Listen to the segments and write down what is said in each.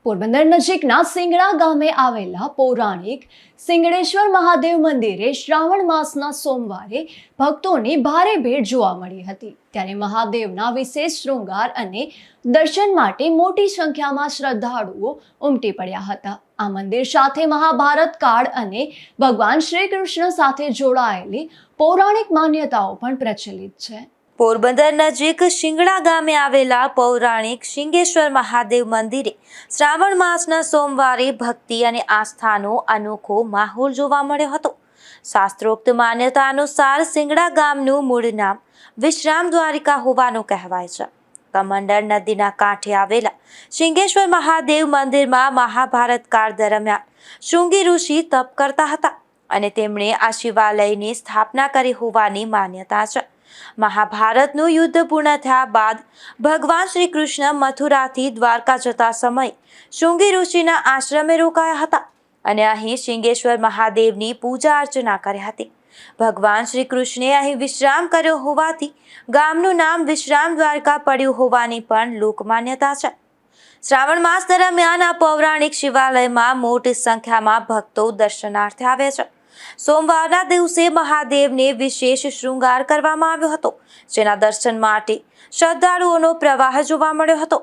પોરબંદર નજીકના સિંગડા ગામે આવેલા પૌરાણિક સિંગડેશ્વર મહાદેવ મંદિરે શ્રાવણ માસના સોમવારે ભક્તોની ભારે ભીડ જોવા મળી હતી। ત્યારે મહાદેવના વિશેષ શૃંગાર અને દર્શન માટે મોટી સંખ્યામાં શ્રદ્ધાળુઓ ઉમટી પડ્યા હતા। આ મંદિર સાથે મહાભારત કાળ અને ભગવાન શ્રી કૃષ્ણ સાથે જોડાયેલી પૌરાણિક માન્યતાઓ પણ પ્રચલિત છે। પોરબંદર નજીક શિંગડા ગામે આવેલા પૌરાણિક શિંગેશ્વર મહાદેવ મંદિરે શ્રાવણ માસના સોમવારે ભક્તિ અને આસ્થાનો અનોખો માહોલ જોવા મળ્યો હતો। શાસ્ત્રોક્ત માન્યતા અનુસાર શિંગડા ગામનું મૂળ નામ વિશ્રામ દ્વારિકા હોવાનું કહેવાય છે। કમંડળ નદીના કાંઠે આવેલા શિંગેશ્વર મહાદેવ મંદિરમાં મહાભારત કાળ દરમિયાન શૃંગી ઋષિ તપ કરતા હતા અને તેમણે આ શિવાલયની સ્થાપના કરી હોવાની માન્યતા છે। મહાભારતનું યુદ્ધ પૂર્ણ થયા બાદ ભગવાન શ્રી કૃષ્ણ મથુરાથી દ્વારકા જતા સમયે શૃંગી ઋષિના આશ્રમે રોકાયા હતા અને અહીં શિંગેશ્વર મહાદેવની પૂજા અર્ચના કરી હતી। ભગવાન શ્રી કૃષ્ણે અહીં વિશ્રામ કર્યો હોવાથી ગામનું નામ વિશ્રામ દ્વારકા પડ્યું હોવાની પણ લોકમાન્યતા છે। શ્રાવણ માસ દરમિયાન આ પૌરાણિક શિવાલયમાં મોટી સંખ્યામાં ભક્તો દર્શનાર્થે આવે છે। સોમવારના દિવસે મહાદેવને વિશેષ શૃંગાર કરવામાં આવ્યો હતો, જેના દર્શન માટે શ્રદ્ધાળુઓનો પ્રવાહ જોવા મળ્યો હતો।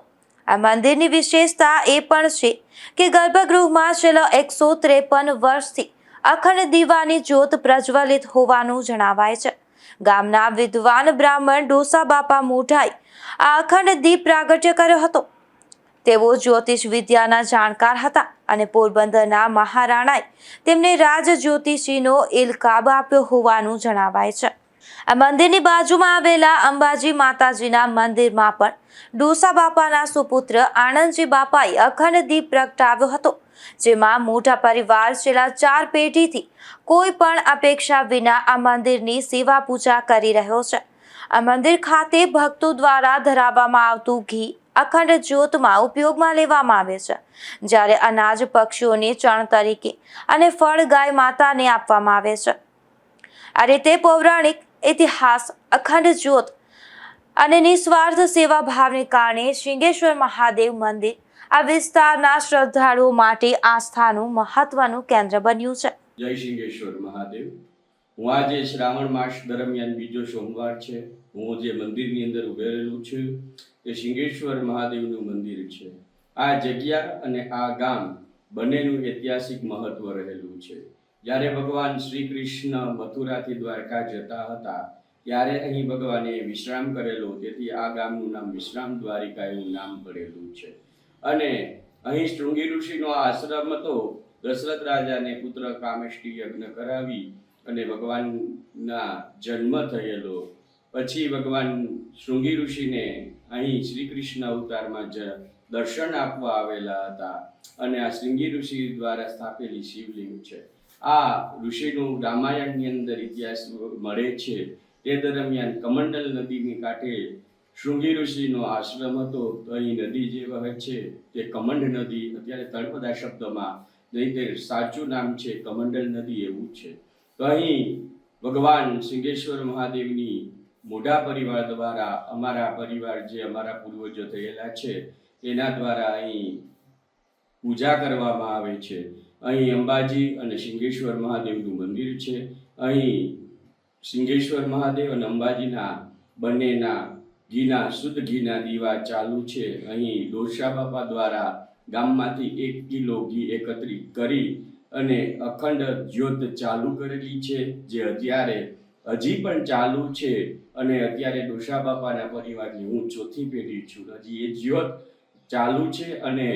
આ મંદિરની વિશેષતા એ પણ છે કે ગર્ભગૃહમાં છેલ્લા 153 વર્ષથી અખંડ દીવાની જ્યોત પ્રજ્વલિત હોવાનું જણાવાય છે। ગામના વિદ્વાન બ્રાહ્મણ ડોસા બાપા મોઢાએ આ અખંડ દીપ પ્રાગટ્ય કર્યો હતો। તેઓ જ્યોતિષ વિદ્યાના જાણકાર હતા અને પોરબંદરના મહારાણાએ તેમને રાજ જ્યોતિષીનો ઇલકાબ આપ્યો હોવાનું જણાવાય છે। આ મંદિરની બાજુમાં આવેલા અંબાજી માતાજીના મંદિરમાં પણ ડોસા બાપાના સુપુત્ર આનંદજી બાપાએ અખંડ દીપ પ્રગટાવ્યો હતો, જેમાં મોટા પરિવાર છેલ્લા 4 પેઢીથી કોઈ પણ અપેક્ષા વિના આ મંદિરની સેવા પૂજા કરી રહ્યો છે। આ મંદિર ખાતે ભક્તો દ્વારા ધરાવવામાં આવતું ઘી અખંડ જ્યોતમાં ઉપયોગમાં લેવામાં આવે છે, જ્યારે અનાજ પક્ષીઓને ચણ તરીકે અને ફળ ગાય માતાને આપવામાં આવે છે। આ રીતે પૌરાણિક ઇતિહાસ, અખંડ જ્યોત અને નિસ્વાર્થ સેવા ભાવને કારણે શિંગેશ્વર મહાદેવ મંદિર આ વિસ્તારના શ્રદ્ધાળુઓ માટે આસ્થાનું મહત્વનું કેન્દ્ર બન્યું છે। જય શિંગેશ્વર મહાદેવ। હું આજે શ્રાવણ માસ દરમિયાન બીજો સોમવાર છે। હું જે મંદિરની અંદર ઉભે રહેલું છું તે શિંગેશ્વર મહાદેવનું મંદિર છે। આ જગ્યા અને આ ગામ બંનેનું ઐતિહાસિક મહત્વ રહેલું છે। જ્યારે ભગવાન શ્રી કૃષ્ણ મથુરાથી દ્વારકા જતા હતા ત્યારે અહીં ભગવાને વિશ્રામ કરેલો, તેથી આ ગામનું નામ વિશ્રામ દ્વારિકા એવું નામ પડેલું છે। અને અહીં શૃંગી ઋષિનો આશ્રમ હતો। દશરથ રાજાને પુત્ર કામેષ્ટી યજ્ઞ કરાવી અને ભગવાનના જન્મ થયેલો, પછી ભગવાન શૃંગી ઋષિને અહીં શ્રી કૃષ્ણ અવતારમાં દર્શન આપવા આવેલા હતા અને આ શૃંગી ઋષિ દ્વારા સ્થાપેલી શિવલિંગ છે। આ ઋષિનું રામાયણની અંદર ઇતિહાસ મળે છે। તે દરમિયાન કમંડલ નદીની કાંઠે શૃંગી ઋષિનો આશ્રમ હતો। તો અહીં નદી જે વહે છે તે કમંડ નદી, અત્યારે તળપદા શબ્દમાં નહીં તે સાચું નામ છે કમંડલ નદી એવું છે। તો અહીં ભગવાન શિંગેશ્વર મહાદેવની મોઢા પરિવાર દ્વારા અમારા પરિવાર જે અમારા પૂર્વજો થયેલા છે તેના દ્વારા અહીં પૂજા કરવામાં આવે છે। અહીં અંબાજી અને શિંગેશ્વર મહાદેવનું મંદિર છે। અહીં શિંગેશ્વર મહાદેવ અને અંબાજીના બંનેના ઘીના શુદ્ધ ઘીના દીવા ચાલુ છે। અહીં ડોસા બાપા દ્વારા ગામમાંથી 1 કિલો ઘી એકત્રિત કરી અને અખંડ જ્યોત ચાલુ કરેલી છે, જે અત્યારે હજી પણ ચાલુ છે। અને અત્યારે ડોસા બાપાના પરિવારની હું 4થી પેઢી છું, હજી એ જ્યોત ચાલુ છે। અને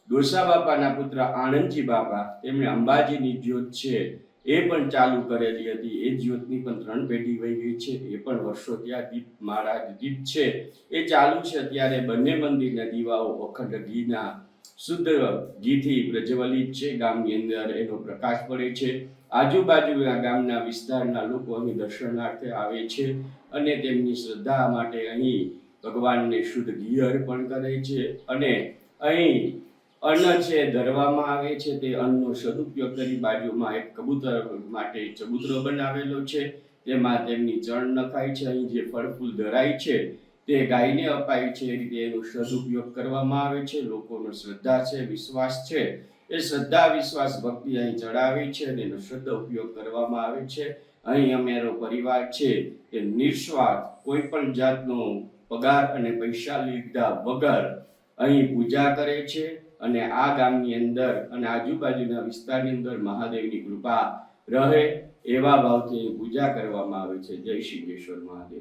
ડોસા બાપાના પુત્ર આનંદજી બાપા તેમણે અંબાજીની જ્યોત છે એ પણ ચાલુ કરેલી હતી। એ જ્યોતની પણ 3 પેઢી વહી ગઈ છે, એ પણ વર્ષો ત્યાં દીપ મહારાજ દીપ છે એ ચાલુ છે। અત્યારે બંને મંદિરના દીવાઓ અખંડ ઘીના શુદ્ધ ઘીથી પ્રજ્વલિત છે। ગામની અંદર એનો પ્રકાશ પડે છે। આજુબાજુના ગામના વિસ્તારના લોકો અહીં દર્શનાર્થે આવે છે અને તેમની શ્રદ્ધા માટે અહીં ભગવાનને શુદ્ધ ઘી અર્પણ કરે છે। અને અહીં અન્ન છે ધરવામાં આવે છે। તે અન્નનો સદુપયોગ કરી બાજુમાં એક કબૂતર માટે ચબૂતરો બનાવેલો છે, તેમાં તેમની ચણ નખાય છે। અહીં જે ફળ ફૂલ ધરાય છે તે ગાયને અપાય છે એ રીતે એનો સદુપયોગ કરવામાં આવે છે. લોકોનો શ્રદ્ધા છે, વિશ્વાસ છે, એ શ્રદ્ધા વિશ્વાસ ભક્તિ અહીં ચડાવી છે અને એનો સદુપયોગ કરવામાં આવે છે. અહીં અમારો પરિવાર છે એ નિસ્વાર્થ કોઈ પણ જાતનો પગાર અને પૈસા લીધા વગર અહીં પૂજા કરે છે અને આ ગામની અંદર અને આજુબાજુના વિસ્તારની અંદર મહાદેવની કૃપા રહે એવા ભાવથી પૂજા કરવામાં આવે છે. જય શિંગેશ્વર મહાદેવ.